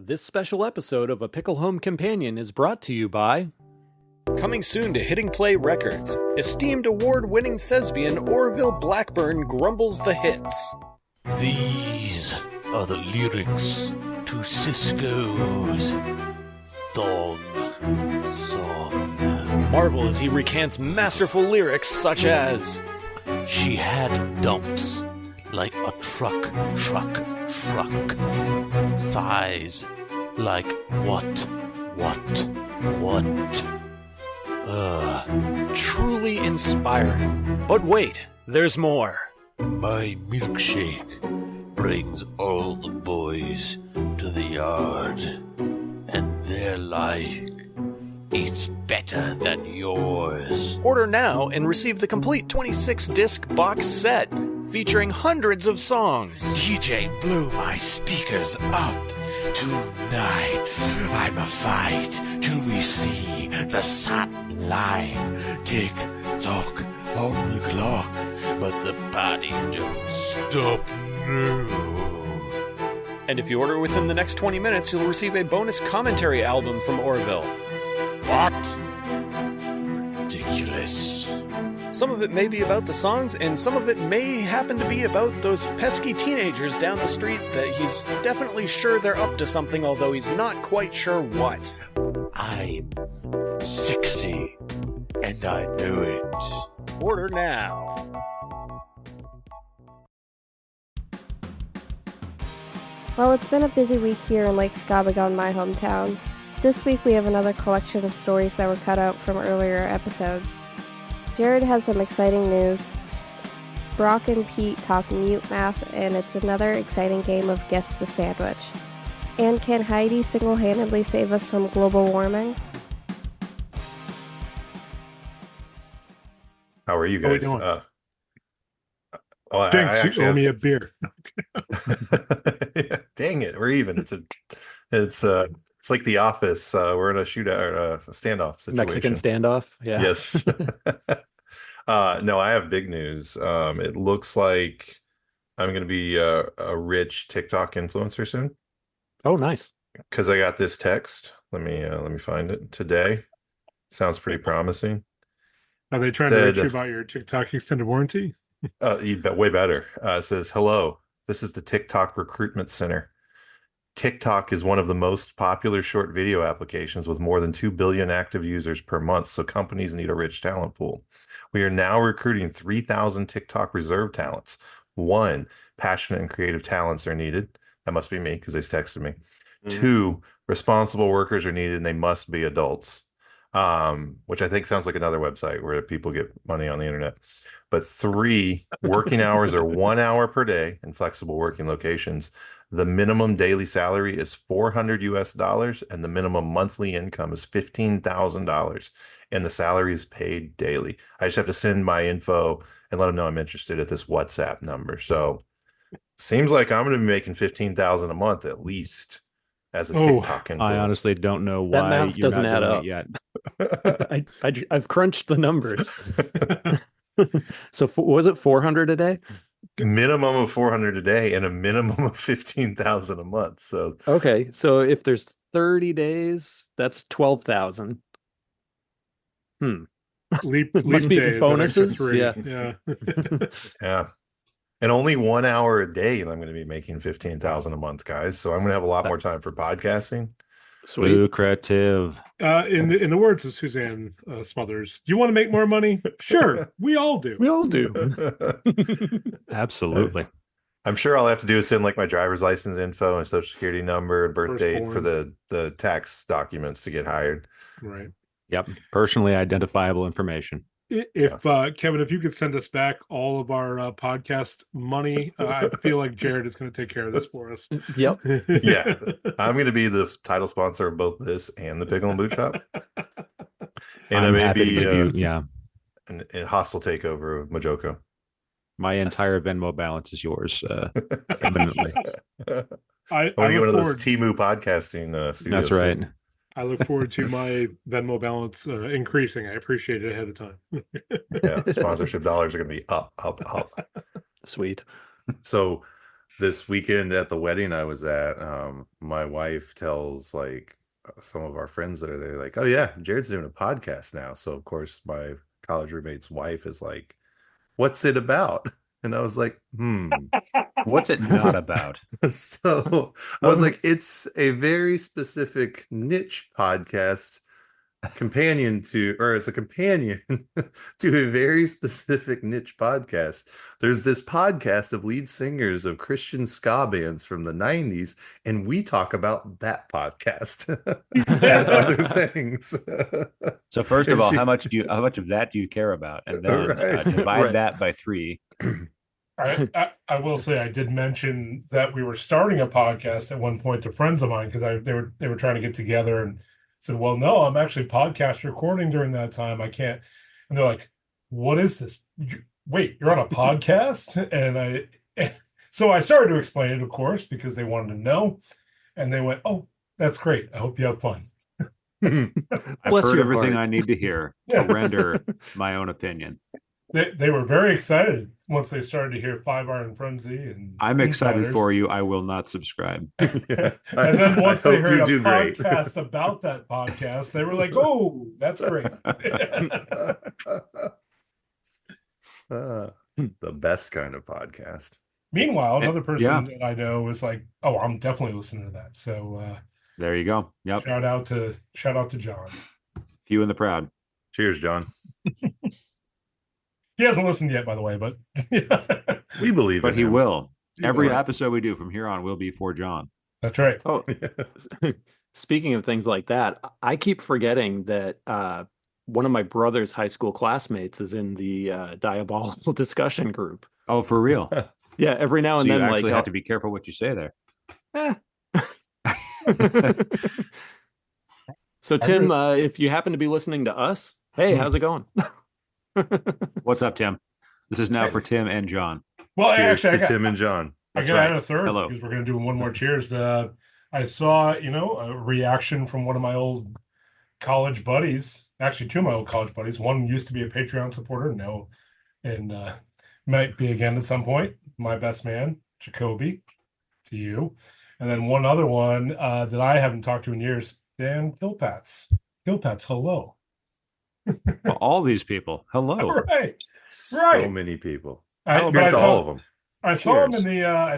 This special episode of A Pickle Home Companion is brought to you by... Coming soon to Hitting Play Records, esteemed award-winning thespian Orville Blackburn grumbles the hits. These are the lyrics to Cisco's Thong Song. Marvel as he recants masterful lyrics such as... She had dumps like a truck. Thighs like what? Truly inspiring. But wait, there's more. My milkshake brings all the boys to the yard, and they're like, it's better than yours. Order now and receive the complete 26-disc box set, featuring hundreds of songs. DJ blew my speakers up. Tonight, I'm a fight till we see the sunlight. Tick tock on the clock, but the party don't stop now. And if you order within the next 20 minutes, you'll receive a bonus commentary album from Orville. What? Ridiculous. Some of it may be about the songs, and some of it may happen to be about those pesky teenagers down the street that he's definitely sure they're up to something, although he's not quite sure what. I'm sexy, and I know it. Order now. Well, it's been a busy week here in Lake Scobagon, my hometown. This week we have another collection of stories that were cut out from earlier episodes. Jared has some exciting news. Brock and Pete talk Mutemath, and it's another exciting game of Guess the Sandwich. And can Heidi single-handedly save us from global warming? How are you guys? How we doing? Thanks, you owe me a beer. Yeah, dang it, we're even. It's like The Office. We're in a shootout, a standoff situation. Mexican standoff. Yeah. Yes. No, I have big news. It looks like I'm going to be a rich TikTok influencer soon. Oh, nice. Because I got this text. Let me find it today. Sounds pretty promising. Are they trying to reach you about your TikTok extended warranty? Way better. It says, hello, this is the TikTok Recruitment Center. TikTok is one of the most popular short video applications with more than 2 billion active users per month, so companies need a rich talent pool. We are now recruiting 3,000 TikTok reserve talents. 1, passionate and creative talents are needed. That must be me because they texted me. 2, responsible workers are needed and they must be adults, which I think sounds like another website where people get money on the internet. But 3, working hours are 1 hour per day in flexible working locations. The minimum daily salary is $400 and the minimum monthly income is $15,000, and the salary is paid daily. I just have to send my info and let them know I'm interested at this WhatsApp number. So seems like I'm going to be making $15,000 a month at least as a TikTok influencer. I honestly don't know why that math you're doesn't not add doing up it yet. I've crunched the numbers. So was it 400 a day? Minimum of 400 a day and a minimum of 15,000 a month. So okay, so if there's 30 days, that's 12,000. Leap Must be day is bonuses. an Yeah. extra 3. yeah, and only 1 hour a day, and I'm going to be making 15,000 a month, guys. So I'm going to have a lot more time for podcasting. Sweet. Lucrative. In the words of Suzanne Smothers, you want to make more money? Sure, we all do. We all do. Absolutely. I'm sure all I have to do is send like my driver's license info and social security number and birth date for the tax documents to get hired. Right. Yep. Personally identifiable information. If Kevin, if you could send us back all of our podcast money, I feel like Jared is going to take care of this for us. Yep. Yeah, I'm going to be the title sponsor of both this and the Pickle and Boot Shop. And I may happy to be give you, a hostile takeover of Majoko. my entire Venmo balance is yours, eminently. I want to get one of those forward- Temu podcasting studios. That's right. I look forward to my Venmo balance increasing. I appreciate it ahead of time. Yeah, sponsorship dollars are going to be up. Sweet. So This weekend at the wedding I was at, my wife tells like some of our friends that are there, like, "Oh yeah, Jared's doing a podcast now." So of course my college roommate's wife is like, "What's it about?" And I was like, What's it not about? So I was like, "It's a very specific niche podcast companion to, or as a companion to a very specific niche podcast. There's this podcast of lead singers of Christian ska bands from the 90s, and we talk about that podcast and other things." So first of And all, she- how much of that do you care about? And then Right. divide Right. that by 3. I will say I did mention that we were starting a podcast at one point to friends of mine because they were trying to get together and said, "Well, no, I'm actually podcast recording during that time. I can't." And they're like, "What is this? Wait, you're on a podcast?" So I started to explain it, of course, because they wanted to know, and they went, "Oh, that's great. I hope you have fun." I've Bless heard your everything heart. I need to hear Yeah. to render my own opinion. They were very excited once they started to hear Five Iron Frenzy and I'm excited Insiders. for you. I will not subscribe. Yeah. And then once I they hope heard you a do great. podcast about that podcast, they were like, "Oh, that's great." The best kind of podcast. Meanwhile, another person Yeah. that I know is like, "Oh, I'm definitely listening to that." So There you go. Yep. shout out to John. Few and the proud. Cheers, John. He hasn't listened yet, by the way, but We believe But in he him. will. Every will. episode we do from here on will be for John. that's right. Oh, speaking of things like that, I keep forgetting that one of my brother's high school classmates is in the diabolical discussion group. Oh, for real? Yeah, every now So and you then, actually like, have to be careful what you say there. So Tim, if you happen to be listening to us, hey, how's it going? What's up, Tim? This is now for Tim and John. Well, Cheers actually, to Tim and John. I That's got to add right. a third Hello. because we're going to do one more cheers. I saw, a reaction from one of my old college buddies, actually two of my old college buddies. One used to be a Patreon supporter, and might be again at some point. My best man, Jacoby, to you. And then one other one that I haven't talked to in years, Dan Gilpats. Gilpats, hello. Well, all these people. Hello. Right. So Right. many people. But Here's I to saw- all of them. I saw him Cheers.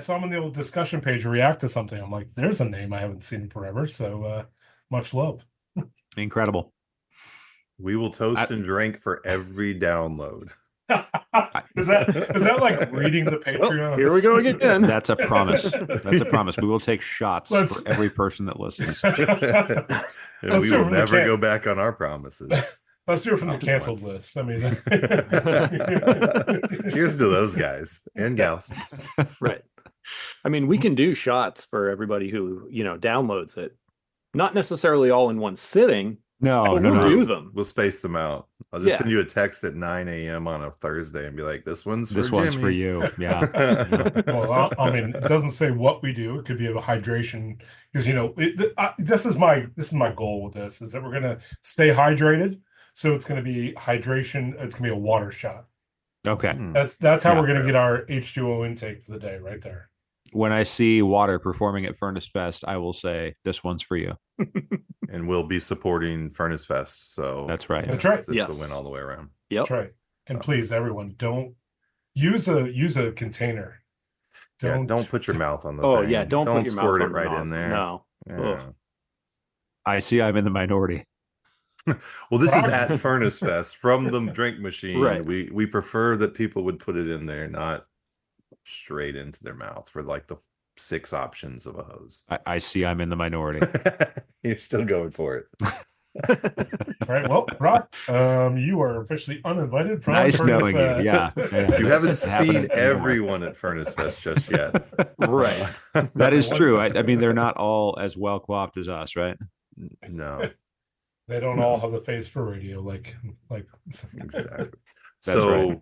in the old discussion page react to something. I'm like, there's a name I haven't seen in forever. So much love. Incredible. We will toast and drink for every download. Is that like reading the Patreon? Here we go again. That's a promise. That's a promise. We will take shots Let's- for every person that listens. And Let's we do it will from the never can- go back on our promises. Let's do it from the Not canceled once. list. I mean, Cheers to those guys and gals. Right. I mean, we can do shots for everybody who, downloads it. Not necessarily all in one sitting, No, but no, we'll no. do them. We'll space them out. I'll just Yeah. send you a text at 9 a.m. on a Thursday and be like, this one's for This one's for Jimmy. you. Yeah. well, I mean, it doesn't say what we do. It could be a hydration because this is my goal with this is that we're gonna stay hydrated. So it's gonna be hydration. It's gonna be a water shot. Okay. That's how Yeah. we're gonna get our H2O intake for the day, right there. When I see Water performing at Furnace Fest, I will say, this one's for you. And we'll be supporting Furnace Fest. So That's right. That's right. It's a Yes. win all the way around. Yep. That's right. And please, everyone, don't use a container. Don't put your mouth on the Oh thing. yeah, don't put your squirt mouth it on the right in nozzle. there. No. Yeah. I see I'm in the minority. Well, this is at Furnace Fest from the drink machine. Right. We prefer that people would put it in there, not straight into their mouth for like the 6 options of a hose. I see I'm in the minority. You're still going for it. All right. Well, Brock, you are officially uninvited from Nice Furnace knowing you. Fest. Yeah. You haven't It happened seen anymore. everyone at Furnace Fest just yet. Right. That is true. I mean, they're not all as well coiffed as us, right? No, They don't all have the face for radio, like. exactly. That's So right.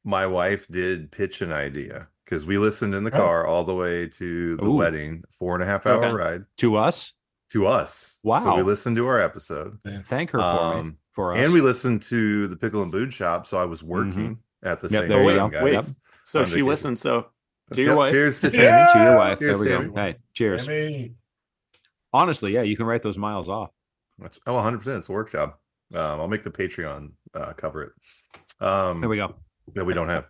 my wife did pitch an idea because we listened in the car all the way to the Ooh. wedding, 4.5-hour Okay. ride To us? to us. Wow. So we listened to our episode. Thank her for me. Um, For us. And we listened to the Pickle and Boot Shop. So I was working at the Yep, same there you time, go. guys. Wait. So On she vacation. listened. So To your wife. Cheers to Yeah. Tammy. To your wife. Cheers, There we Tammy. go. Hey, cheers. Tammy. Honestly, yeah, you can write those miles off. 100%. It's a work job. I'll make the Patreon cover it. There we go. That we don't have.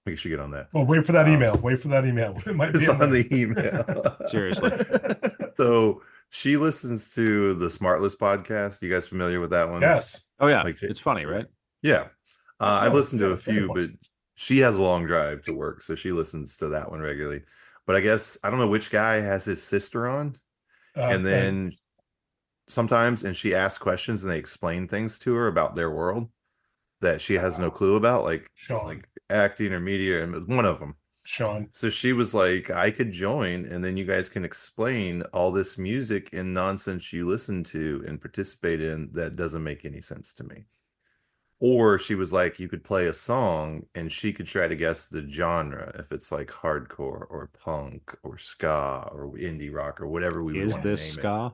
We should get on that. Well, wait for that email. Wait for that email. It might be It's in on there. the email. Seriously. So she listens to the Smartless podcast. You guys familiar with that one? Yes. Oh yeah, Like- it's funny, right? Yeah. I've listened to yeah, a few, very but she has a long drive to work, so she listens to that one regularly. But I guess I don't know which guy has his sister on, and then sometimes, and she asks questions, and they explain things to her about their world that she has no clue about, like Sean. acting or media, and one of them. Sean. So she was like, I could join, and then you guys can explain all this music and nonsense you listen to and participate in that doesn't make any sense to me. Or she was like, you could play a song and she could try to guess the genre, if it's like hardcore or punk or ska or indie rock or whatever we would Is want to this name it. ska?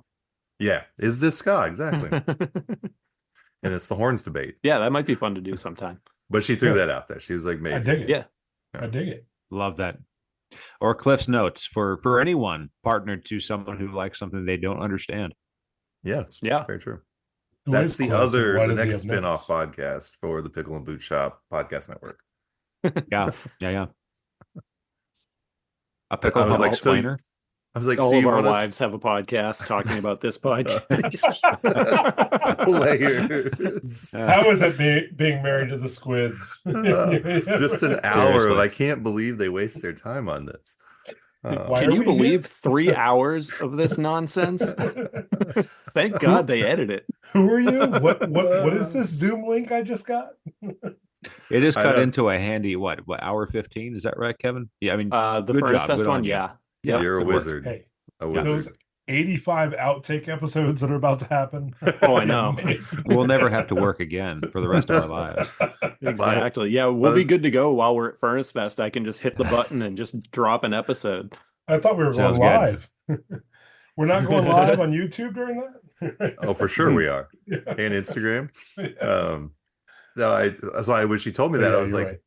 Yeah. Is this ska? Exactly. And it's the horns debate. Yeah, that might be fun to do sometime. But she threw that out there. She was like, I maybe. dig it. Yeah. I dig it. Love that. Or Cliff's Notes for anyone partnered to someone who likes something they don't understand. Yeah. Yeah. Very true. Who That's is the Cliff, and why the does he next have spin-off notes? podcast for the Pickle and Boot Shop podcast network. Yeah, yeah. A pickle I was home like, so explainer. I was like, All so of you our want us wives have a podcast talking about this podcast. layers. How is it being married to the Squids? Just an hour. Seriously. I can't believe they waste their time on this. Why Can are you we believe here? 3 hours of this nonsense? Thank God they edit it. Who are you? What is this Zoom link I just got? It is I cut know. into a handy what hour 15? Is that right, Kevin? Yeah, I mean, The good Furnace job. Fest Good on one, you. yeah. Yeah, You're a good work. wizard. Hey, A wizard. those 85 outtake episodes that are about to happen. Oh, I know. We'll never have to work again for the rest of our lives. Exactly. Yeah, we'll be good to go while we're at Furnace Fest. I can just hit the button and just drop an episode. I thought we were Sounds going good. live. We're not going live on YouTube during that? Oh, for sure we are. And Instagram. No, that's why when she told me that, Yeah, I was you're like,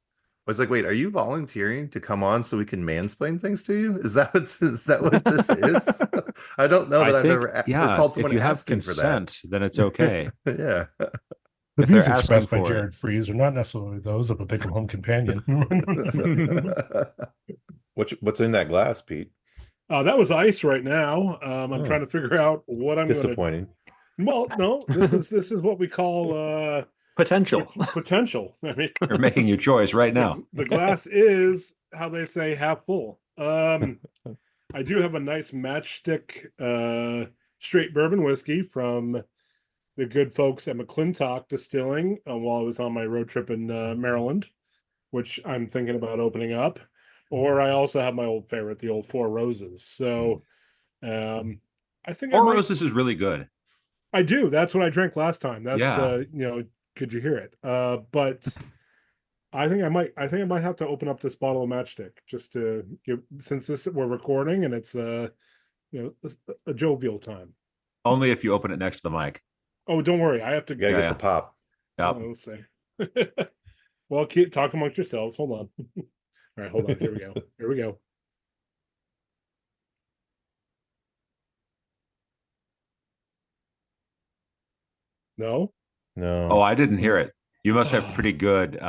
right. wait, are you volunteering to come on so we can mansplain things to you? Is that what this is? I don't know that I've ever called someone if you have asking for that. consent, then it's okay. Yeah. The If they're views asking expressed by for it. Jared Freeze are not necessarily those of a Pickle Home companion. What's in that glass, Pete? That was ice right now. I'm trying to figure out what I'm going to. Disappointing. Well, no, this is what we call Potential. potential. I mean, They're making your choice right now. the glass is how they say half full. I do have a nice matchstick straight bourbon whiskey from the good folks at McClintock Distilling while I was on my road trip in Maryland, which I'm thinking about opening up. Or I also have my old favorite, the old Four Roses. So I think Four Roses is really good. I do. That's what I drank last time. That's Yeah. Could you hear it? But I think I might have to open up this bottle of matchstick just to give, since we're recording and it's a jovial time. Only if you open it next to the mic. Oh, don't worry. I have to You gotta Yeah, get yeah. the pop. Yep. let's see. Well, keep talk amongst yourselves. Hold on. All right, hold on. Here we go. Here we go. No? No. Oh, I didn't hear it. You must have pretty good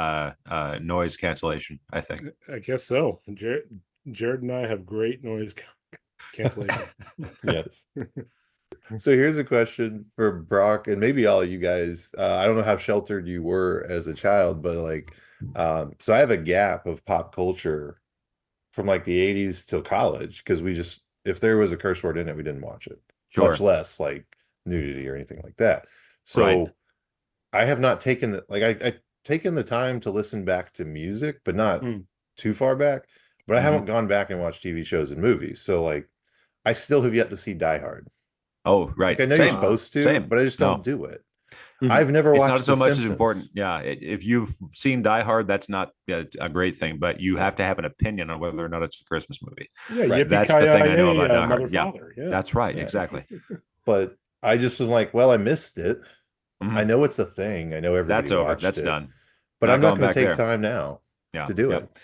noise cancellation, I think. I guess so. Jared and I have great noise cancellation. Yes. So here's a question for Brock and maybe all you guys. I don't know how sheltered you were as a child, but so I have a gap of pop culture from like the 80s till college because if there was a curse word in it, we didn't watch it. Sure. Much less like nudity or anything like that. So Right. I have not taken I taken the time to listen back to music, but not too far back. But I haven't gone back and watched TV shows and movies. So like I still have yet to see Die Hard. Oh, right. Like, I know Same. you're supposed to, Same. but I just don't No. do it. Mhm. I've never It's watched not so The much as Simpsons. important. Yeah. If you've seen Die Hard, that's not a great thing, but you have to have an opinion on whether or not it's a Christmas movie. Yeah, Right. That's the thing I know about Die mother Hard. Yeah. father. Yeah. That's right. Yeah. Exactly. But I just was like, well, I missed it. Mhm. I know it's a thing. I know everybody That's over. watched That's it, done. But Not I'm not going going back to take there. time now Yeah. to do yeah. it.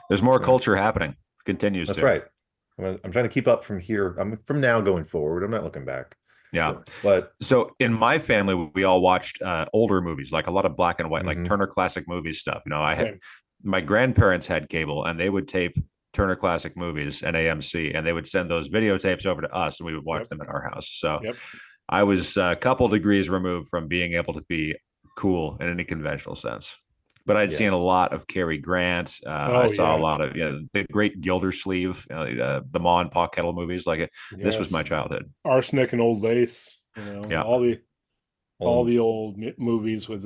There's more Yeah. culture happening. continues That's to. right. I'm trying to keep up from here. I'm from now going forward. I'm not looking back. Yeah. But So in my family, we all watched older movies, like a lot of black and white, like Mhm. Turner Classic Movies stuff. I had Same. my grandparents had cable, and they would tape Turner Classic Movies and AMC, and they would send those videotapes over to us, and we would watch them at our house. So Yep. I was a couple degrees removed from being able to be cool in any conventional sense. But I'd seen a Yes. lot of Cary Grant. Oh, I saw a yeah. lot of the Great Gildersleeve, the Ma and Pa Kettle movies. Like this was Yes. my childhood. Arsenic and Old Lace. Yeah. All the Well, old movies with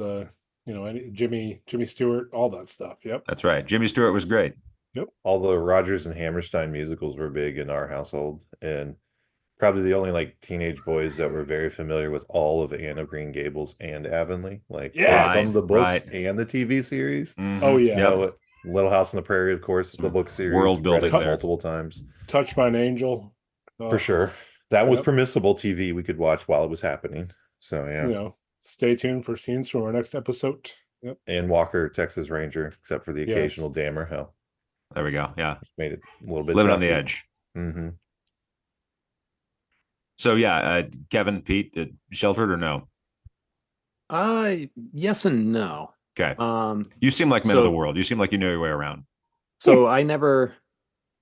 Jimmy Stewart, all that stuff. Yep. That's right. Jimmy Stewart was great. Yep. all the Rodgers and Hammerstein musicals were big in our household, and probably the only like teenage boys that were very familiar with all of Anne of Green Gables and Avonlea, like both Yes. from the books Right. and the TV series. Mhm. Oh, yeah. You know, Little House on the Prairie, of course, the book series. World read building it there. multiple times. Touched by an Angel. For sure. That was Yep. permissible TV we could watch while it was happening. So yeah. Stay tuned for scenes from our next episode. Yep. And Walker, Texas Ranger, except for the Yes. occasional damn or hell. There we go. Yeah. Made it a little bit Living on tough. the edge. Mm-hmm. So yeah, Kevin, Pete, sheltered or no? Yes and no. Okay. You seem like men of the world. You seem like you know your way around. So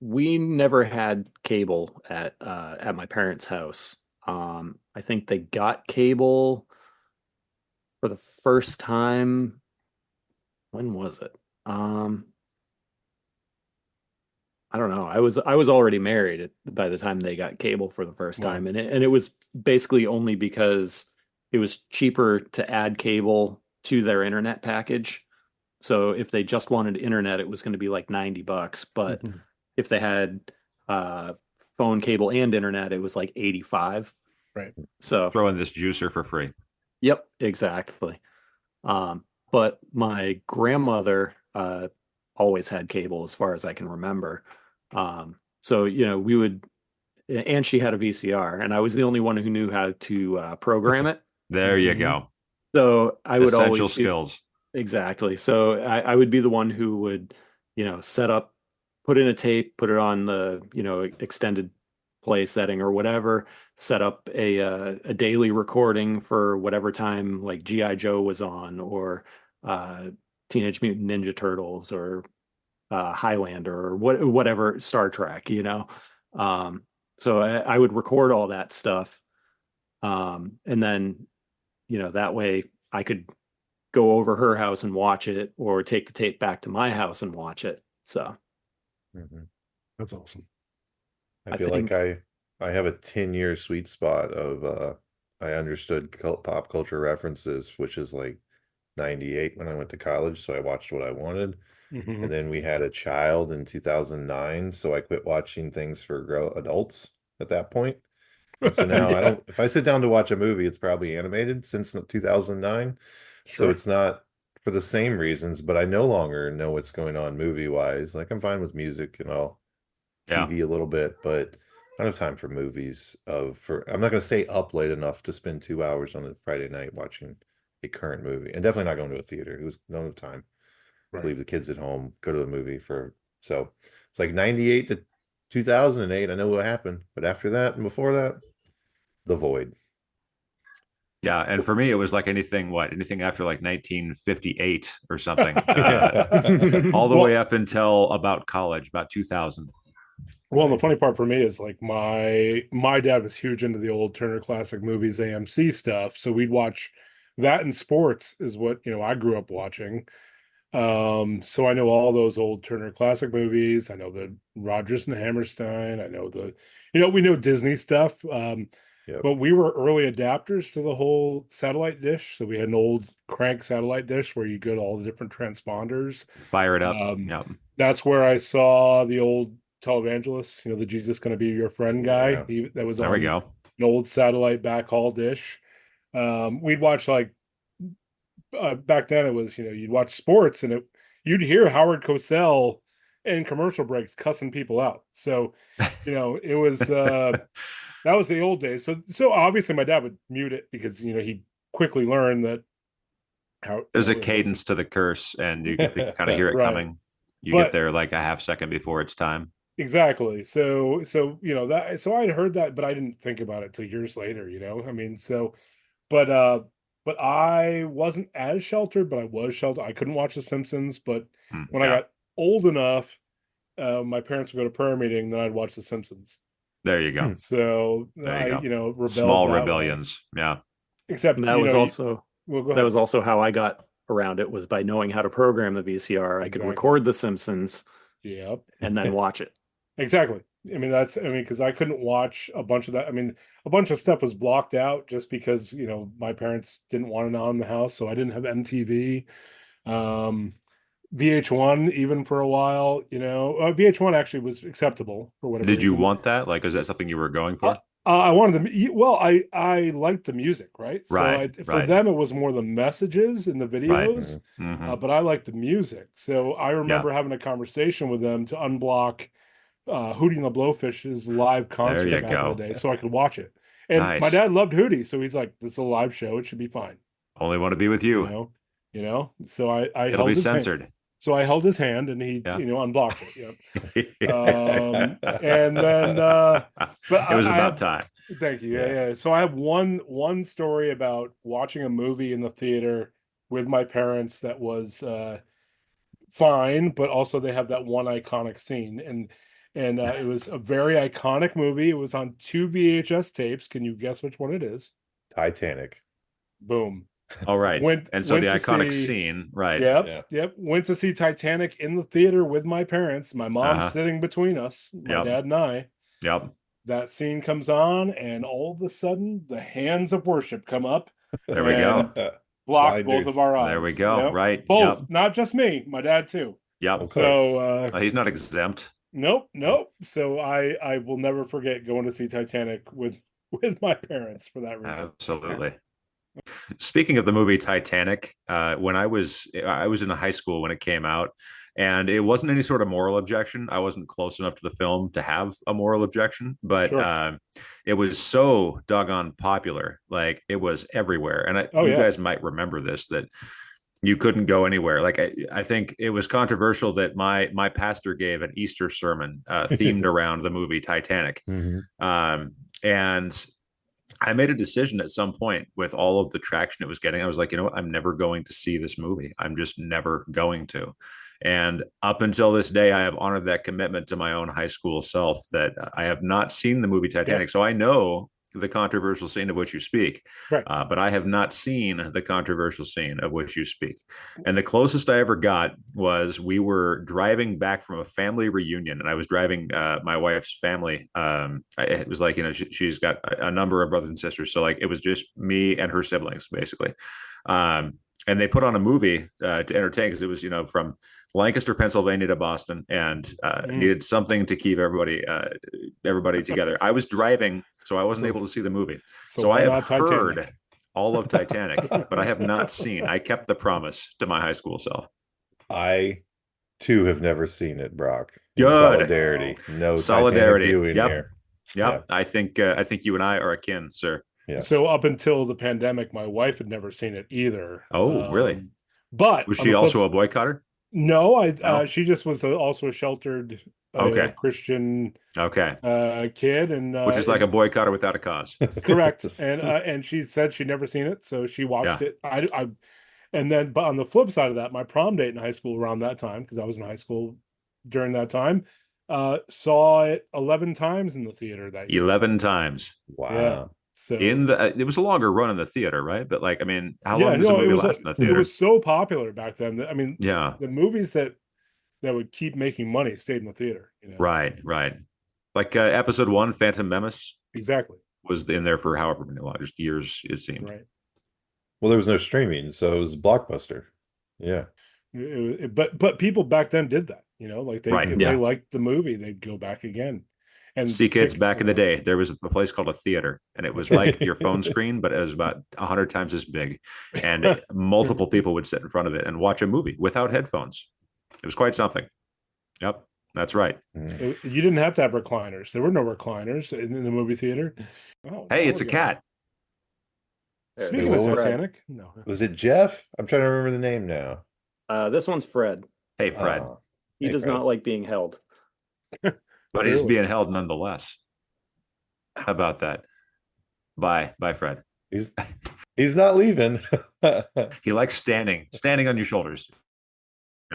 we never had cable at my parents' house. I think they got cable for the first time. When was it? I don't know. I was already married by the time they got cable for the first Wow. time, and it was basically only because it was cheaper to add cable to their internet package. So if they just wanted internet, it was going to be like $90, but Mhm. if they had phone, cable, and internet, it was like 85. Right. So Throw in this juicer for free. Yep, exactly. But my grandmother always had cable as far as I can remember. So, we would, and she had a VCR, and I was the only one who knew how to program it. There you Mhm. go. So I would Essential always skills. Exactly. So I would be the one who would, set up, put in a tape, put it on the, extended play setting or whatever, set up a daily recording for whatever time like G.I. Joe was on, or Teenage Mutant Ninja Turtles, or Highlander, or whatever, Star Trek, So I would record all that stuff. And then, that way I could go over her house and watch it, or take the tape back to my house and watch it. So Mm-hmm. That's awesome. I feel like I have a 10-year sweet spot of I understood pop culture references, which is like 98 when I went to college, so I watched what I wanted. Mhm. And then we had a child in 2009, so I quit watching things for adults at that point. And so now I don't, if I sit down to watch a movie, it's probably animated since 2009. So Sure. it's not for the same reasons, but I no longer know what's going on movie wise. Like I'm fine with music and all, Yeah. TV a little bit, but I don't have time for movies. I'm not going to stay up late enough to spend 2 hours on a Friday night watching a current movie, and definitely not going to a theater. It was no time to leave the kids at home, go to a movie so it's like 98 to 2008. I know what happened, but after that and before that, the void. Yeah, and for me, it was like anything after like 1958 or something, all the way up until about college, about 2000. Well, the funny part for me is like my dad was huge into the old Turner Classic Movies AMC stuff, so we'd watch that, and sports is what I grew up watching. So I know all those old Turner Classic movies. I know the Rodgers and Hammerstein. I know we know Disney stuff. Yep. But we were early adapters to the whole satellite dish. So we had an old crank satellite dish where you go to all the different transponders. Fire it up. Yep. That's where I saw the old televangelist, the Jesus Gonna Be Your Friend guy. Yeah. That was there on we go. an old satellite backhaul dish. We'd watch like back then it was, you'd watch sports, and you'd hear Howard Cosell in commercial breaks cussing people out. So, it was that was the old days. So obviously my dad would mute it because he quickly learned that there's a cadence to the curse, and you get to kind of hear it Right. coming. You But- get there like a half second before it's time. exactly. So that. So I had heard that, but I didn't think about it till years later. I mean, but but I wasn't as sheltered, but I was sheltered. I couldn't watch The Simpsons, but when I Yeah, got old enough, my parents would go to prayer meeting, then I'd watch The Simpsons. there you go. So There I, you go. rebelled Small that way. rebellions. Yeah. Except, And that was also well, go that ahead. was also how I got around it, was by knowing how to program the VCR. I could Exactly. record The Simpsons Yep. and then watch it. Exactly. Because I couldn't watch a bunch of that. I mean, a bunch of stuff was blocked out just because, my parents didn't want it on in the house. So I didn't have MTV. VH1 even for a while, VH1 actually was acceptable for whatever Did you reason. want that? Like, is that something you were going for? I wanted them. Well, I liked the music, right? Right, For right. them, it was more the messages in the Right. videos, Mhm. but I liked the music. So I Yeah. remember having a conversation with them to unblock Hootie and the Blowfish's live concert There you back in the go. day, so I could watch it. And my Nice. dad loved Hootie, so he's like, "This is a live show; it should be fine." Only want to be with You you. know, So I It'll held be his hand. censored. So I held his hand, and he, Yeah. unblocked it. And then, but it was I about have. time. Thank you. Yeah. So I have one story about watching a movie in the theater with my parents that was fine, but also they have that one iconic scene, and it was a very iconic movie. It was on 2 VHS tapes. Can you guess which one it is? Titanic. Boom. All right. Went And so the to iconic see. scene, right? Yep. Went to see Titanic in the theater with my parents. My mom Uh-huh. sitting between us, my Yep. dad and I. Yep. That scene comes on, and all of a sudden, the hands of worship come up There we and go. block both Blinders. of our eyes. There we go. Yep. Right. Both, Yep. not just me, my dad too. Yep. Of So He's not exempt. nope. So I will never forget going to see Titanic with my parents for that reason. Absolutely. Speaking of the movie Titanic, when I was in high school when it came out, and it wasn't any sort of moral objection. I wasn't close enough to the film to have a moral objection, but Sure. it was so doggone popular, like it was everywhere. And you guys might remember this, that you couldn't go anywhere. Like I think it was controversial that my pastor gave an Easter sermon themed around the movie Titanic, and I made a decision at some point with all of the traction it was getting. I was like, you know what? I'm never going to see this movie. I'm just never going to. And up until this day, I have honored that commitment to my own high school self that I have not seen the movie Titanic. So I know the controversial scene of which you speak, Right. But I have not seen the controversial scene of which you speak. And the closest I ever got was we were driving back from a family reunion, and I was driving my wife's family. It was like, she's got a number of brothers and sisters, so like it was just me and her siblings basically. And they put on a movie to entertain, because it was, from Lancaster, Pennsylvania to Boston, and needed something to keep everybody together. I was driving, so I wasn't able to see the movie. So I have heard all of Titanic, but I have not seen. I kept the promise to my high school self. I too have never seen it, Brock. Good. Solidarity. No solidarity. Titanic viewing Yep. here. Yep. I think you and I are akin, sir. Yes. So up until the pandemic, my wife had never seen it either. Oh, really? But was she also a boycotter? No, she just was also a sheltered Christian kid, and which is like a boycotter without a cause. Correct. And she said she'd never seen it, so she watched it. But on the flip side of that, my prom date in high school around that time, because I was in high school during that time, saw it 11 times in the theater that year. 11 times. Wow. Yeah. So it was a longer run in the theater, right? But like, I mean, how long does a movie last in the theater? It was so popular back then. I mean, yeah, the movies that would keep making money stayed in the theater. Right. Like episode 1, Phantom Menace, exactly, was in there for however many long, just years it seemed. Right. Well, there was no streaming, so it was Blockbuster. Yeah. But people back then did that. Like if they liked the movie, they'd go back again. And see, kids, back in the day, there was a place called a theater, and it was like your phone screen, but it was about 100 times as big, and multiple people would sit in front of it and watch a movie without headphones. It was quite something. Yep, that's right. You didn't have to have recliners. There were no recliners in the movie theater. Hey, it's a cat. Speaking of Titanic, no. Was it Jeff? I'm trying to remember the name now. This one's Fred. Hey, Fred. He does not like being held. but he's Really? being held nonetheless. How about that? Bye, Fred. He's not leaving. He likes standing on your shoulders.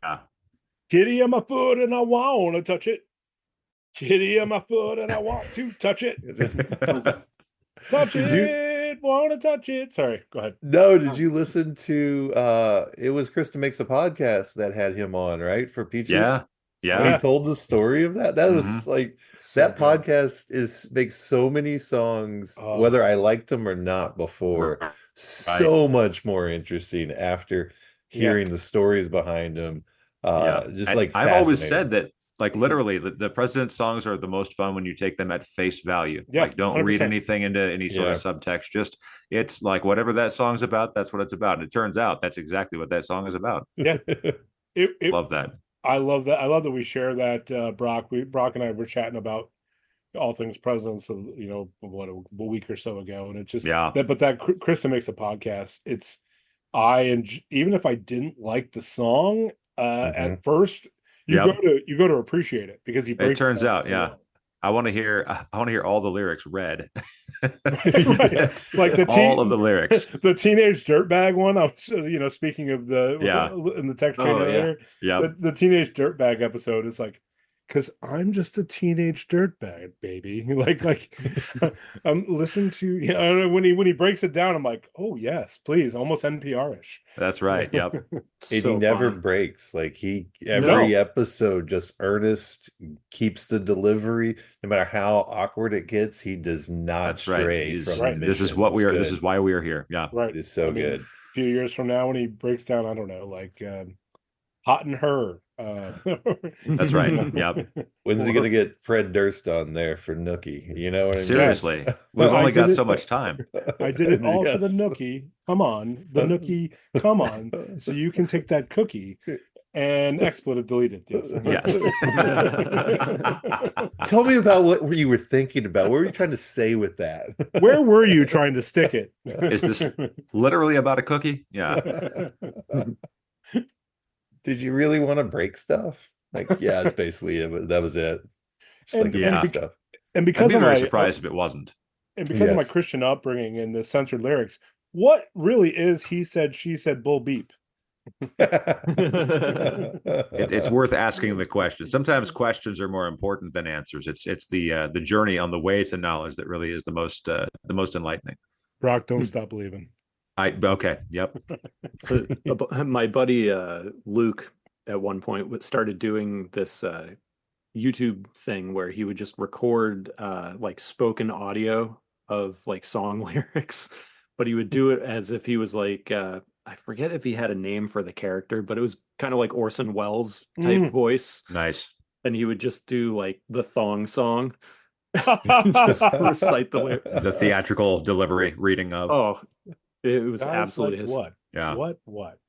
Yeah. Kitty on my foot and I want to touch it. Kitty on my foot and I want to touch it. Touch it, want to touch it. Sorry, go ahead. No, did you listen to it was Krista Makes a Podcast that had him on, right? For Peaches? Yeah. When he told the story of that. That was like that good. podcast makes so many songs, whether I liked them or not before, so much more interesting after hearing the stories behind them. Just like I've always said that, like, literally the president's songs are the most fun when you take them at face value. Yeah, like, don't 100%. read anything into any sort of subtext. Just, it's like whatever that song's about, that's what it's about. And it turns out that's exactly what that song is about. Yeah. Love that. I love that. I love that we share that, Brock. Brock and I were chatting about all things presidents, a week or so ago, and it's just But that Krista Makes a Podcast. Even if I didn't like the song at first, you go to appreciate it because he breaks it turns out, I want to hear all the lyrics read. Like all of the lyrics. The teenage dirtbag one. I was, speaking of the in the text chain earlier. Yeah. The teenage dirtbag episode is like, because I'm just a teenage dirtbag, baby. like listen to when he breaks it down, I'm like, oh yes, please, almost NPR-ish. That's right. Yep. And he never breaks. Like every episode, just earnest, keeps the delivery. No matter how awkward it gets, he does not stray from the mission. This is what we are. This is why we are here. Yeah. Right. It is so good. A few years from now, when he breaks down, I don't know, like Hot and Her. That's right. Yep. When's he gonna get Fred Durst on there for Nookie? You know what I mean? Seriously, we've only got so much time. I did it all for the Nookie. Come on, the Nookie. Come on, so you can take that cookie and expletive delete it. Yes. Tell me about what you were thinking about. What were you trying to say with that? Where were you trying to stick it? Is this literally about a cookie? Yeah. Did you really want to break stuff? Like, yeah, it's basically it. That was it. Just stuff. And because I'd be of very surprised if it wasn't. And because of my Christian upbringing and the censored lyrics, what really is he said, she said, bull beep? It's worth asking the question. Sometimes questions are more important than answers. It's the journey on the way to knowledge that really is the most enlightening. Brock, don't stop believing. Okay. Yep. So, my buddy Luke at one point started doing this YouTube thing where he would just record like spoken audio of like song lyrics, but he would do it as if he was like I forget if he had a name for the character, but it was kind of like Orson Welles type voice. Nice. And he would just do like the thong song. Just recite the theatrical delivery reading of. Oh, it was absolutely like what?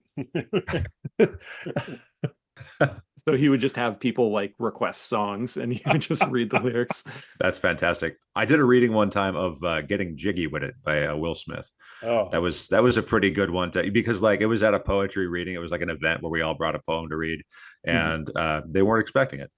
So he would just have people like request songs and he would just read the lyrics. That's fantastic. I did a reading one time of Getting Jiggy With It by Will Smith. Oh, that was a pretty good one because like it was at a poetry reading. It was like an event where we all brought a poem to read and they weren't expecting it.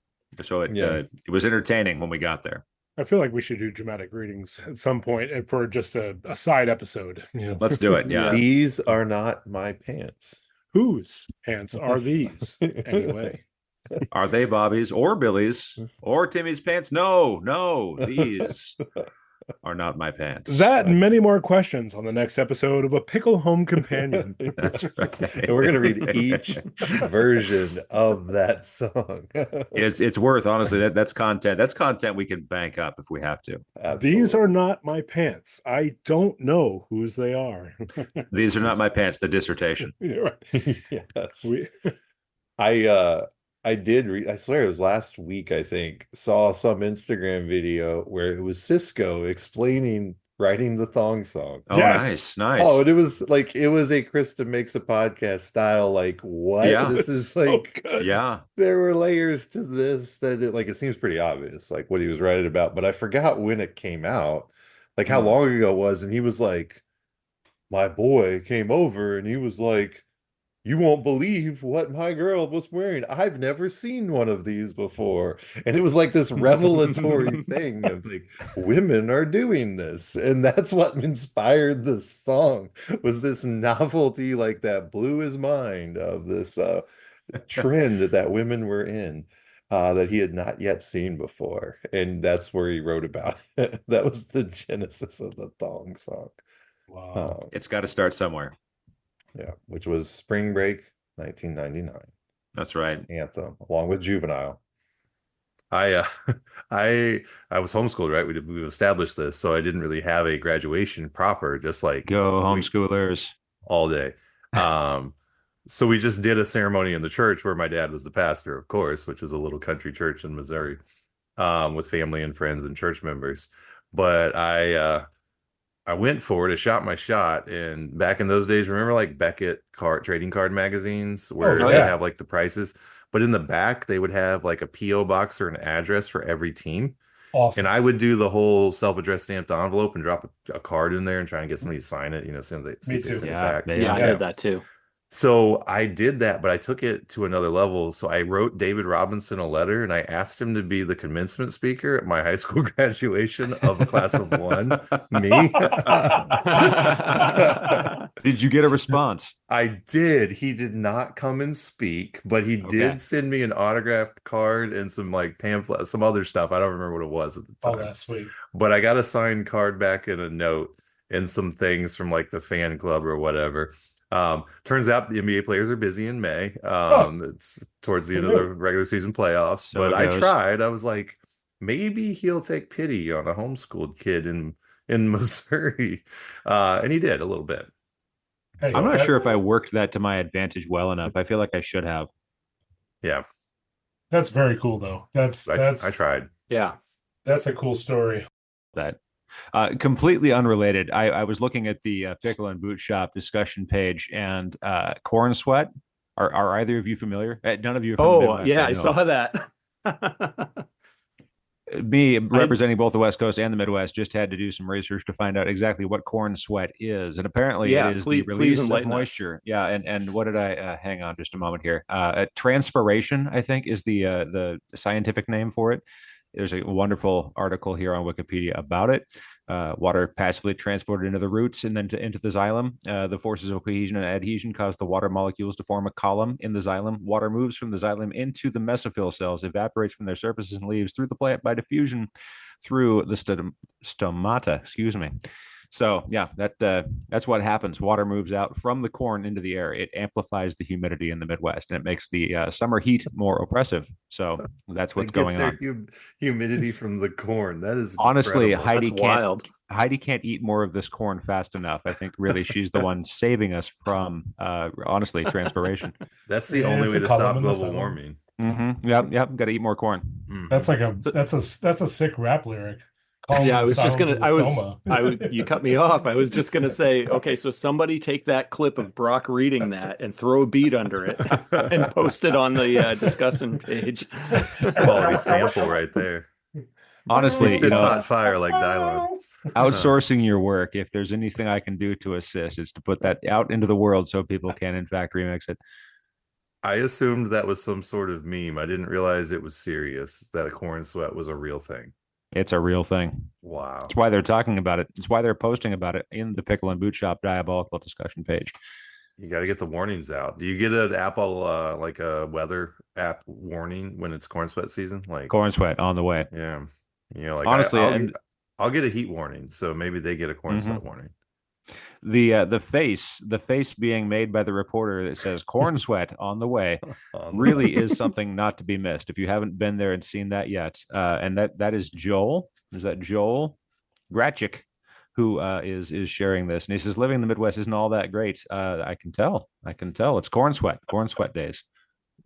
So it was entertaining when we got there. I feel like we should do dramatic readings at some point for just a side episode. Let's do it. Yeah. These are not my pants. Whose pants are these anyway? Are they Bobby's or Billy's or Timmy's pants? No, these are not my pants. That and many more questions on the next episode of A Pickle Home Companion. That's right. And we're going to read each version of that song. It's worth, honestly, that's content. That's content we can bank up if we have to. Absolutely. These are not my pants. I don't know whose they are. These are not my pants, the dissertation. Yes. I did read, I swear it was last week, I think, saw some Instagram video where it was Cisco explaining writing the thong song. Oh, yes. Nice. Oh, and it was a Krista Makes a Podcast style, like, what? Yeah. This is like, yeah. There were layers to this that it seems pretty obvious, like what he was writing about, but I forgot when it came out, like how long ago it was, and he was like, my boy came over and he was like, you won't believe what my girl was wearing. I've never seen one of these before. And it was like this revelatory thing of like, women are doing this. And that's what inspired this song, was this novelty, like that blew his mind, of this trend that women were in. That he had not yet seen before. And that's where he wrote about it. That was the genesis of the thong song. Wow. It's got to start somewhere. Yeah, which was Spring Break 1999 That's right. anthem, along with Juvenile. I I was homeschooled, right? We've established this, so I didn't really have a graduation proper, just like Go homeschoolers. all day. So we just did a ceremony in the church where my dad was the pastor, of course, which was a little country church in Missouri, with family and friends and church members. But I went for it. I shot my shot. And back in those days, remember like Beckett trading card magazines where Oh, they yeah. have like the prices, but in the back they would have like a PO box or an address for every team. Awesome. And I would do the whole self-addressed stamped envelope and drop a card in there and try and get somebody to sign it, as soon as they Me see too. it Yeah, back. they- Yeah, I Yeah. did that too. So I did that, but I took it to another level. So I wrote David Robinson a letter and I asked him to be the commencement speaker at my high school graduation of a class of one. Me. Did you get a response? I did. He did not come and speak, but he Okay. did send me an autographed card and some like pamphlet, some other stuff. I don't remember what it was at the Oh, time. that's sweet. But I got a signed card back and a note and some things from like the fan club or whatever. Turns out the NBA players are busy in May. It's towards the end of the regular season playoffs. So But it I goes. tried. I was like, maybe he'll take pity on a homeschooled kid in Missouri. And he did a little bit. Hey, I'm not that- sure if I worked that to my advantage well enough. I feel like I should have. Yeah, That's very cool, though. I tried. Yeah. That's a cool story. That completely unrelated. I was looking at the Pickle and Boot Shop discussion page, and Corn Sweat. Are either of you familiar? None of you are from the Oh, Midwest, yeah, I know. saw that. Me representing both the West Coast and the Midwest just had to do some research to find out exactly what corn sweat is, and apparently Yeah, it is please the release of enlighten us. moisture. Yeah, and what did I hang on just a moment here? Transpiration, I think, is the scientific name for it. There's a wonderful article here on Wikipedia about it. Water passively transported into the roots and then into the xylem. The forces of cohesion and adhesion cause the water molecules to form a column in the xylem. Water moves from the xylem into the mesophyll cells, evaporates from their surfaces and leaves through the plant by diffusion through the stomata. Excuse me. So yeah, that's what happens. Water moves out from the corn into the air. It amplifies the humidity in the Midwest, and it makes the summer heat more oppressive. So that's what's going on. Humidity from the corn. That is Honestly, incredible. Heidi can't eat more of this corn fast enough. I think really she's the one saving us from honestly transpiration. That's the Yeah, only it's way a to column stop in the global sun. warming. Mm-hmm. Yep. Got to eat more corn. Mhm. That's like that's a sick rap lyric. Yeah, I was just Column gonna. to the stoma. You cut me off. I was just gonna say, okay, so somebody take that clip of Brock reading that and throw a beat under it and post it on the discussion page. Quality sample right there. Honestly, He spits hot fire like Dylon. outsourcing your work. If there's anything I can do to assist, is to put that out into the world so people can, in fact, remix it. I assumed that was some sort of meme. I didn't realize it was serious, that corn sweat was a real thing. It's a real thing. Wow. That's why they're talking about it. It's why they're posting about it in the Pickle and Boot Shop diabolical discussion page. You got to get the warnings out. Do you get an Apple, like a weather app warning when it's corn sweat season? Like Corn sweat on the way. Yeah. Like Honestly, I'll get a heat warning. So maybe they get a corn sweat warning. The face being made by the reporter that says corn sweat on the way really is something not to be missed if you haven't been there and seen that yet. And that is Joel. Is that Joel Gratchik who is sharing this? And he says living in the Midwest isn't all that great. I can tell. It's corn sweat days.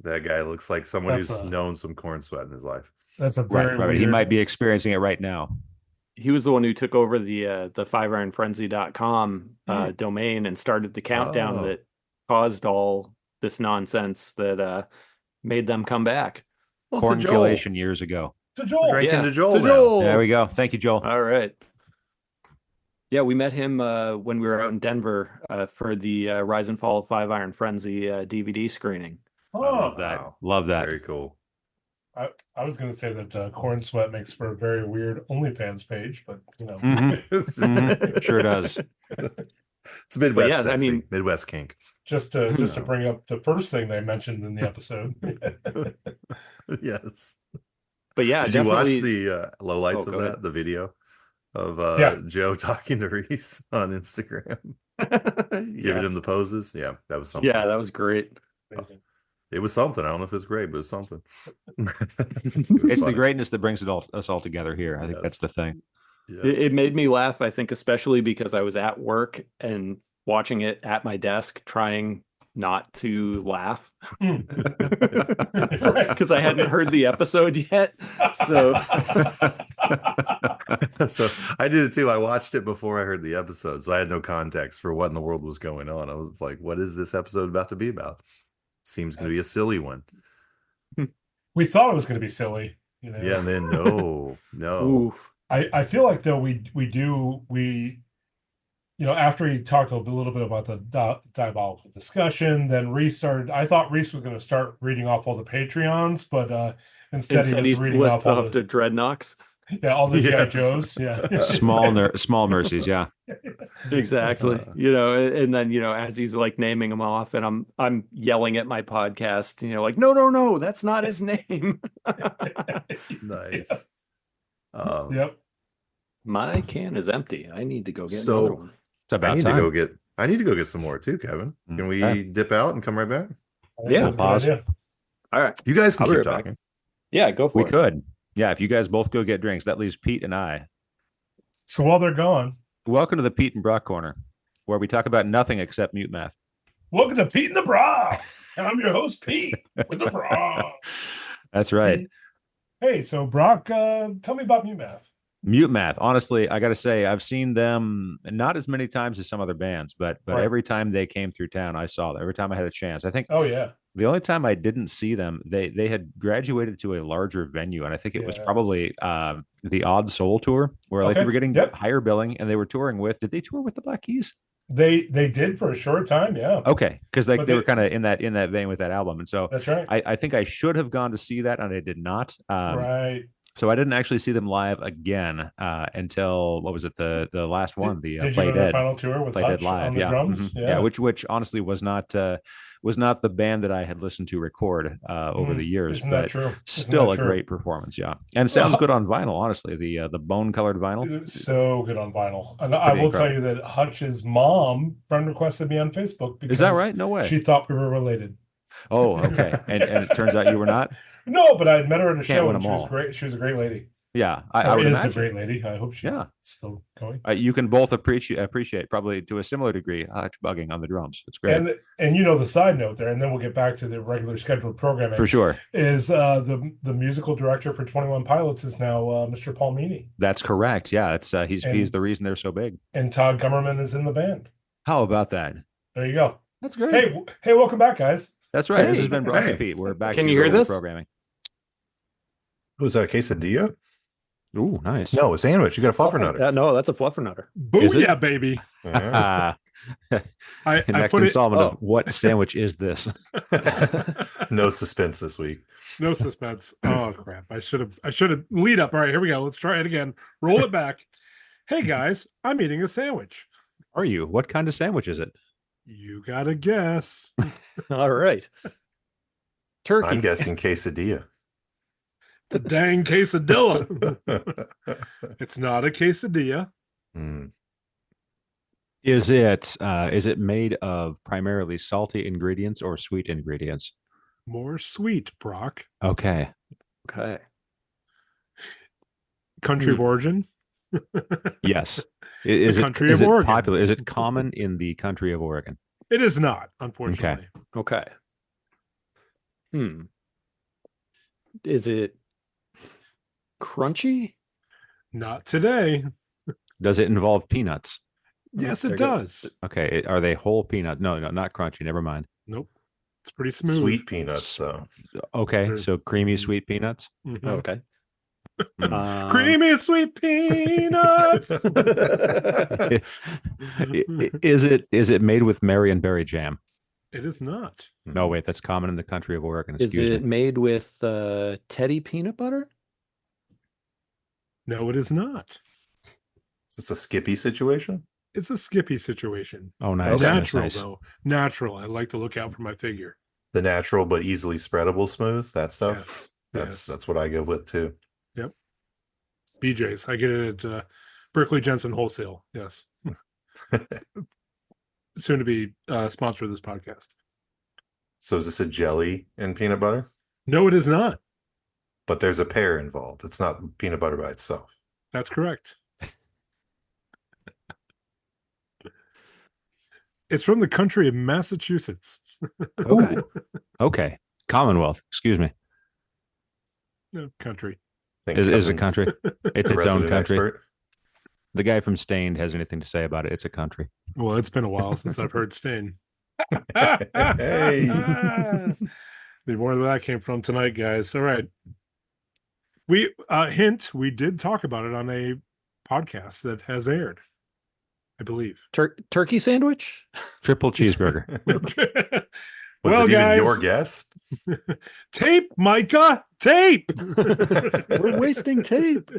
That guy looks like someone who's known some corn sweat in his life. That's a very right. He might be experiencing it right now. He was the one who took over the 5ironfrenzy.com domain and started the countdown that caused all this nonsense that made them come back. Well, Cornculation years ago. To Joel. Drinking Yeah, to Joel. to Joel. There we go. Thank you, Joel. All right. Yeah, we met him when we were out in Denver for the Rise and Fall of Five Iron Frenzy DVD screening. Oh, I love that. Wow. Love that. Very cool. I was going to say that Corn Sweat makes for a very weird OnlyFans page, but you know, Sure does. It's Midwest yeah, sexy. I mean- Midwest kink. just to bring up the first thing they mentioned in the episode. Yes. But yeah, Did you watch definitely. the lowlights Oh, of go that? ahead. The video of Yeah. Joe talking to Reese on Instagram, giving him the poses? Yeah, that was something. Yeah, that was great. Amazing. It was something. I don't know if it's great, but it was something. It's the greatness that brings us all together here. I think Yes. that's the thing. Yes. It made me laugh, I think, especially because I was at work and watching it at my desk, trying not to laugh because I hadn't heard the episode yet. So So I did it too. I watched it before I heard the episode, so I had no context for what in the world was going on. I was like, "What is this episode about to be about?" Seems going to be a silly one. We thought it was going to be silly, you know. Yeah, and then no. oof. I feel like though we you know, after he talked a little bit about the diabolical discussion, then restarted. I thought Reese was going to start reading off all the Patreons, but instead he was reading off all the Dreadnoks. Yeah, all the GI Yes. Joes. Yeah, Small mercies. Yeah. Exactly. You know, and then, you know, as he's like naming them off, and I'm yelling at my podcast, you know, like, no, that's not his name. Nice. Yep. My can is empty. I need to go get So- another one. It's about I need time. to go get some more too, Kevin. Can we Okay. dip out and come right back? I think Yeah, that's a good pause. idea. All right. You guys can I'll be keep right back. talking. Yeah, go for We it. could. Yeah, if you guys both go get drinks, that leaves Pete and I. So while they're gone, Welcome to the Pete and Brock Corner, where we talk about nothing except Mutemath. welcome to Pete and the Bra. And I'm your host, Pete, with the bra. That's right. Hey, so Brock, tell me about Mutemath. Mutemath. Honestly, I got to say, I've seen them not as many times as some other bands, but Right. every time they came through town, I saw them. Every time I had a chance. I think Oh yeah, the only time I didn't see them, they had graduated to a larger venue, and I think it was Yes. probably the Odd Soul tour, where like Okay. they were getting Yep. higher billing, and they were touring with. Did they tour with the Black Keys? they did for a short time. Yeah, Okay, because like But they were they- kind of in that vein with that album, and so that's right. I think I should have gone to see that, and I did not. Right. So I didn't actually see them live again until what was it the last one, the Did you Play go to the Dead. final tour with Play Hutch Dead live, on the yeah, drums? mhm. Yeah, which honestly was not the band that I had listened to record over the years, Isn't that but true? Isn't still that a true? great performance, yeah, and sounds good on vinyl. Honestly, the bone colored vinyl. So good on vinyl. And I Pretty will tell you that Hutch's mom friend requested me on Facebook because Is that right? No way. she thought we were related. Oh, okay, and it turns out you were not. No, but I had met her at a Can't show win and she them was all. great. She was a great lady. Yeah, I Or would is imagine. a great lady. I hope she's Yeah. still going. You can both appreciate probably to a similar degree Hutch bugging on the drums. It's great And you know the side note there, and then we'll get back to the regular scheduled programming. for sure. Is the musical director for 21 Pilots is now Mr. Paul Meany, That's correct. Yeah, it's he's And- the reason they're so big. and Todd Gummerman is in the band. How about that? There you go. That's great. Hey, welcome back, guys. That's right. This has Hey. been Brock Hey. and Pete. We're back. Can to you hear regular this? programming? Was that a quesadilla? Ooh, nice. No, a sandwich. You got a fluffernutter. No, that's a fluffernutter. Is it? Booyah, baby. Yeah. I Next put it. installment of oh. What Sandwich Is This? No suspense this week. No suspense. Oh crap! I should have lead up. All right, here we go. Let's try it again. Roll it back. Hey guys, I'm eating a sandwich. Are you? What kind of sandwich is it? You gotta guess. All right. Turkey. I'm guessing quesadilla. It's a dang quesadilla. It's not a quesadilla. Mm. Is it made of primarily salty ingredients or sweet ingredients? More sweet, Brock. Okay. Okay. Country of origin. Yes. Is it country is of it Oregon. popular? Is it common in the country of Oregon? It is not, unfortunately. Okay. Is it crunchy? Not today. Does it involve peanuts? Yes, There it you go. does. Okay. Are they whole peanuts? No, not crunchy. Never mind. Nope. It's pretty smooth. Sweet peanuts, though. Okay. Sure. So creamy sweet peanuts. Mhm. Okay. Creamy sweet peanuts. Is it made with Marionberry jam? It is not. No, wait, that's common in the country of Oregon. Is Excuse it me. made with Teddy peanut butter? No, it is not. It's a Skippy situation. It's a Skippy situation. Oh, nice. Natural, nice. though. Natural. I like to look out for my figure. The natural but easily spreadable smooth, that stuff. Yes. That's what I go with too. Yep. BJ's. I get it at Berkeley Jensen Wholesale. Yes. Soon to be sponsor of this podcast. So is this a jelly and peanut butter? No, it is not. But there's a pear involved. It's not peanut butter by itself. That's correct. It's from the country of Massachusetts. Okay. Okay. Commonwealth. Excuse me. No, country. Is a country. It's its own country. Expert. The guy from Stained has anything to say about it. It's a country. Well, it's been a while since I've heard Stain. Hey. The more where that came from tonight, guys. All right. We we did talk about it on a podcast that has aired, I believe. Turkey sandwich? Triple cheeseburger. Was well, it even guys, your guest? tape, Micah, tape. We're wasting tape.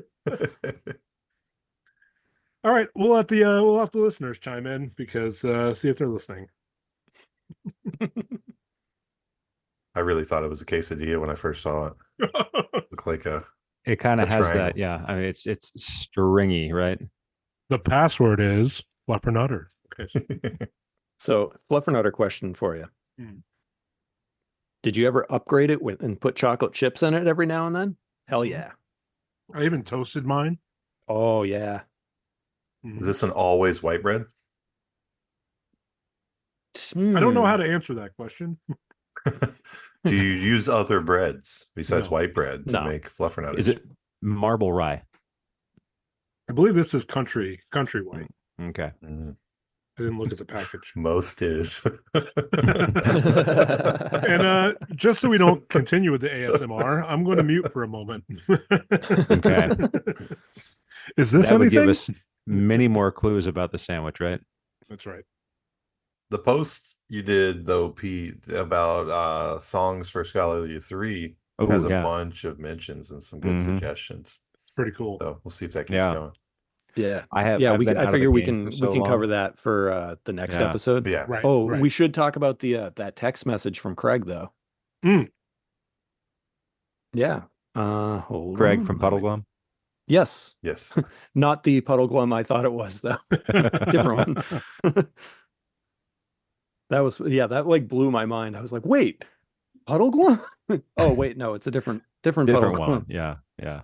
All right, we'll let the listeners chime in because see if they're listening. I really thought it was a quesadilla when I first saw it. Looked like It kind of has triangle. that. Yeah. I mean, it's stringy, right? The password is fluffernutter. Okay. So, fluffernutter question for you. Did you ever upgrade it and put chocolate chips in it every now and then? Hell yeah. I even toasted mine. Oh, yeah. Is this an always white bread? I don't know how to answer that question. Do you use other breads besides No. white bread to No. make fluffernutters? Is it marble rye? I believe this is country white. Okay. Mm, I didn't look at the package. most is. And just so we don't continue with the ASMR, I'm going to mute for a moment. Okay. Is this That would anything? give us many more clues about the sandwich, right? That's right. The post you did though, Pete, about songs for Scholarly 3 Oh, has a yeah. bunch of mentions and some good Mhm. suggestions. It's pretty cool. So we'll see if that keeps Yeah. going. Yeah. I've I been out of figure the we game can for so cover long. that for the next Yeah. episode. Yeah. Right. Oh, right. we should talk about the that text message from Craig though. Mm. Yeah. Hold Greg on. from Puddle Glum. Yes. Yes. Not the Puddle Glum I thought it was though. Different one. That like blew my mind. I was like, wait, Puddle Glum? Oh, wait, no, it's a different Puddle Different Glum. one. Yeah. Yeah.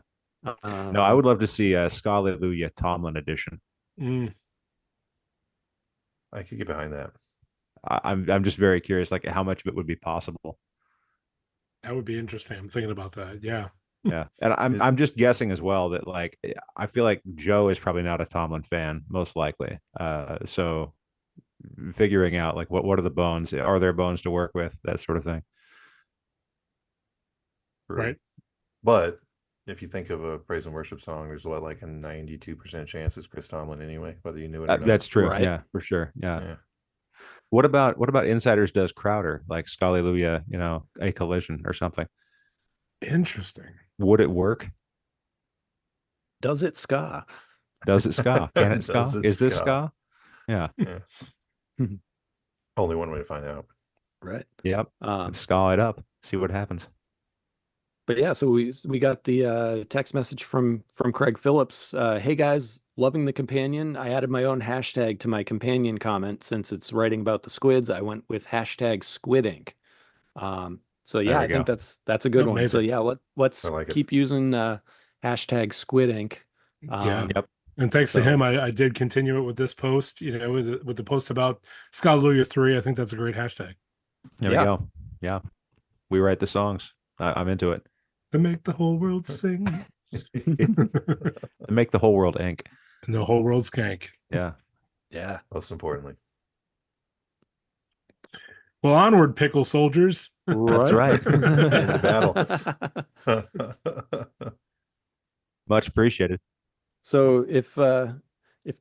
No, I would love to see a Scalleluja Tomlin edition. Mm. I could get behind that. I'm just very curious, like how much of it would be possible. That would be interesting. I'm thinking about that. Yeah. Yeah, and I'm just guessing as well that like I feel like Joe is probably not a Tomlin fan, most likely. So figuring out like what are the bones? Are there bones to work with? That sort of thing. Right. But if you think of a praise and worship song, there's like a 92% chance it's Chris Tomlin anyway, whether you knew it or not. That's true. Right. Yeah, for sure. Yeah. Yeah. What about Insiders does Crowder, like Scalleluja, a collision or something? Interesting. Would it work? Does it ska? Does it ska? Can it ska? Does it Is this ska? ska? Yeah. Yeah. Only one way to find out. Right. Yep. Um, Ska it up. See what happens. But yeah, so we got the text message from Craig Phillips. Hey guys, loving the companion. I added my own hashtag to my companion comment since it's writing about the squids. I went with hashtag SquidInk. So yeah, There we I think go. that's a good one. So Amazing. yeah, let's I like it. keep using hashtag SquidInk. Yeah. Yep. And thanks to So- him, I did continue it with this post, with the post about Scholarly 3. I think that's a great hashtag. There Yeah. we go. Yeah. We write the songs. I'm into it. To make the whole world sing. To make the whole world ink. And the whole world skank. Yeah. Yeah. Most importantly. Well, onward, pickle soldiers. That's right. Into battle. Much appreciated. So if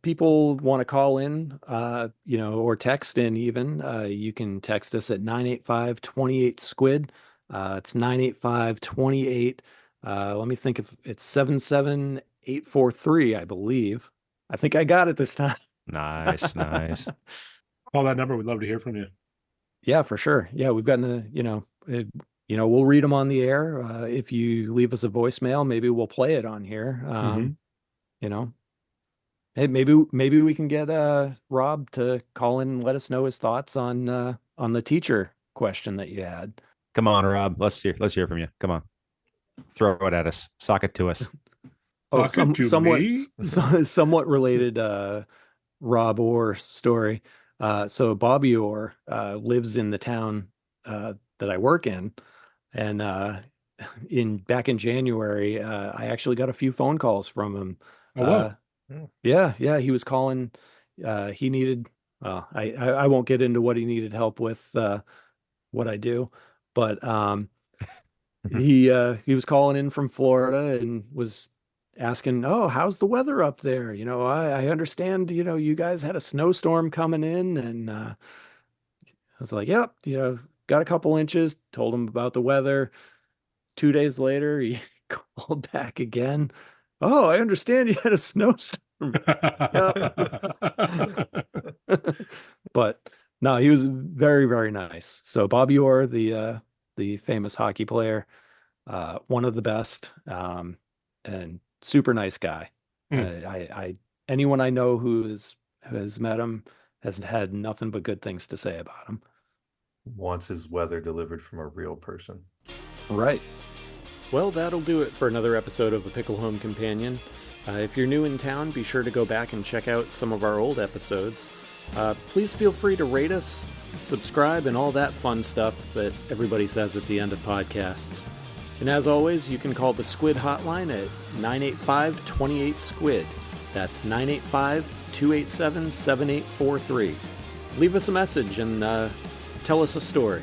people want to call in, or text in even, you can text us at 985-28-SQUID. It's 985-28. Let me think if it's 77843, I believe. I think I got it this time. Nice. Call that number. We'd love to hear from you. Yeah, for sure. Yeah, we've gotten we'll read them on the air. If you leave us a voicemail, maybe we'll play it on here. Hey, maybe we can get Rob to call in and let us know his thoughts on the teacher question that you had. Come on, Rob. Let's hear from you. Come on. Throw it at us. Sock it to us. Somewhat related Rob Orr story. So Bobby Orr lives in the town that I work in, and back in January, I actually got a few phone calls from him. Oh, wow. Yeah, he was calling. He needed. I won't get into what he needed help with. What I do, but he was calling in from Florida and was asking, "Oh, how's the weather up there? I understand. You guys had a snowstorm coming in," and I was like, "Yep, got a couple inches." Told him about the weather. 2 days later, he called back again. "Oh, I understand you had a snowstorm." But no, he was very, very nice. So Bobby Orr, the famous hockey player, one of the best, and super nice guy. Anyone I know who has met him has had nothing but good things to say about him. Wants his weather delivered from a real person. Right. Well, that'll do it for another episode of A Pickle Home Companion. If you're new in town, be sure to go back and check out some of our old episodes. Please feel free to rate us, subscribe, and all that fun stuff that everybody says at the end of podcasts. And as always, you can call the Squid hotline at 985-28-SQUID. That's 985-287-7843. Leave us a message and tell us a story.